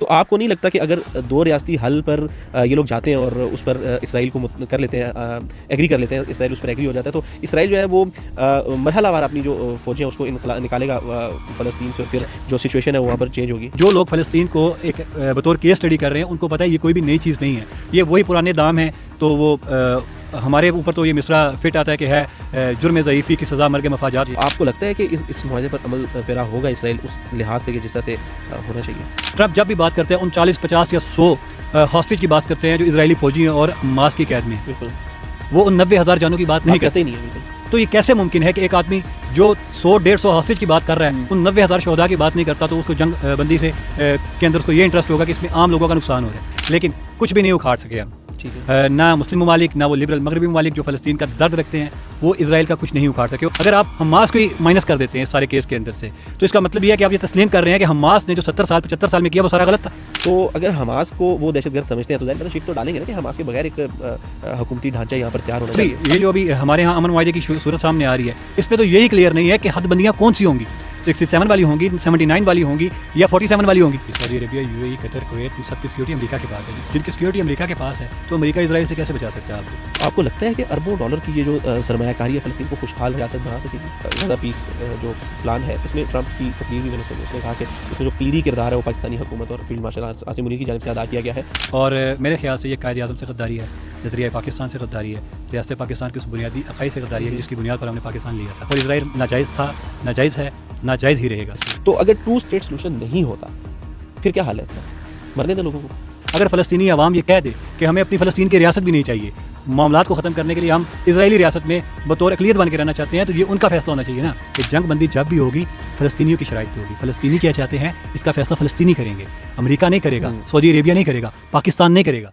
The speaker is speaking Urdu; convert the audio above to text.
تو آپ کو نہیں لگتا کہ اگر دو ریاستی حل پر یہ لوگ جاتے ہیں اور اس پر اسرائیل کو کر لیتے ہیں, ایگری کر لیتے ہیں, اسرائیل اس پر ایگری ہو جاتا ہے, تو اسرائیل جو ہے وہ مرحلہ وار اپنی جو فوجیں اس کو نکالے گا فلسطین سے, پھر جو سچویشن ہے وہاں پر چینج ہوگی. جو لوگ فلسطین کو ایک بطور کیس اسٹڈی کر رہے ہیں ان کو پتہ ہے یہ کوئی بھی نئی چیز نہیں ہے, یہ وہی پرانے دام ہیں. تو وہ ہمارے اوپر تو یہ مصرع فٹ آتا ہے کہ ہے جرم ضعیفی کی سزا مرگ مفاجات. آپ کو لگتا ہے کہ اس معاہدے پر عمل پیرا ہوگا اسرائیل اس لحاظ سے کہ جس طرح سے ہونا چاہیے؟ ٹرمپ جب بھی بات کرتے ہیں ان 40, 50 یا 100 ہاسٹیج کی بات کرتے ہیں جو اسرائیلی فوجی ہیں اور حماس کی قید میں, بالکل وہ ان 90,000 جانوں کی بات نہیں کرتے. نہیں ہے بالکل. تو یہ کیسے ممکن ہے کہ ایک آدمی جو 100-150 ہاسٹیج کی بات کر رہا ہے ان 90,000 شہداء کی بات نہیں کرتا, تو اس کو جنگ بندی سے کے اندر اس کو یہ انٹرسٹ ہوگا کہ اس میں عام لوگوں کا نقصان ہو رہا ہے, لیکن کچھ بھی نہیں اکھاڑ سکے ہم. نہ مسلم ممالک نہ وہ لبرل مغربی ممالک جو فلسطین کا درد رکھتے ہیں وہ اسرائیل کا کچھ نہیں اکھاڑ سکے. اگر آپ حماس کو ہی مائنس کر دیتے ہیں اس سارے کیس کے اندر سے, تو اس کا مطلب یہ ہے کہ آپ یہ تسلیم کر رہے ہیں کہ حماس نے جو 70 سال 75 سال میں کیا وہ سارا غلط تھا. تو اگر حماس کو وہ دہشت گرد سمجھتے ہیں تو ظاہر شک تو ڈالیں گے نا کہ حماس کے بغیر ایک حکومتی ڈھانچہ یہاں پر تیار ہونا چاہیے. یہ جو ابھی ہمارے یہاں امن معاہدے کی صورت سامنے آ رہی ہے اس پہ تو یہی کلیئر نہیں ہے کہ حد بندیاں کون سی ہوں گی, 67 والی ہوں گی, 79 والی ہوں گی یا 47 والی ہوں گی. سعودی عربیہ, یو اے ای, قطر, کویت, سب کی سیکورٹی امریکہ کے پاس ہے. جن کی سیکورٹی امریکہ کے پاس ہے تو امریکہ اسرائیل سے کیسے بچا سکتا ہے آپ کو لگتا ہے کہ اربوں ڈالر کی یہ جو سرمایہ کاری ہے فلسطین کو خوشحال ریاست بنا سکے گی؟ غزہ پیس جو پلان ہے اس میں ٹرمپ کی تقریر بھی میں نے سنی, اس نے کہا کہ اس میں جو کلیدی کردار ہے وہ پاکستانی حکومت اور فیلڈ مارشل عاصم منیر کی جانب سے ادا کیا گیا ہے. اور میرے خیال سے یہ قائد اعظم سے غداری ہے, نظریہ پاکستان سے غداری ہے, ریاست پاکستان کی اس بنیادی عقائد سے غداری ہے جس کی بنیاد پر ہم نے پاکستان لیا تھا. اور اسرائیل ناجائز تھا, ناجائز ہے, ناجائز ہی رہے گا. تو اگر 2 اسٹیٹ سولوشن نہیں ہوتا پھر کیا حال ہے اس کا؟ مرنے دیں لوگوں کو. اگر فلسطینی عوام یہ کہہ دے کہ ہمیں اپنی فلسطین کی ریاست بھی نہیں چاہیے, معاملات کو ختم کرنے کے لیے ہم اسرائیلی ریاست میں بطور اقلیت بن کے رہنا چاہتے ہیں, تو یہ ان کا فیصلہ ہونا چاہیے نا کہ جنگ بندی جب بھی ہوگی فلسطینیوں کی شرائط پہ ہوگی. فلسطینی کیا چاہتے ہیں اس کا فیصلہ فلسطینی کریں گے, امریکہ نہیں کرے گا, سعودی عربیہ نہیں کرے گا, پاکستان نہیں کرے گا.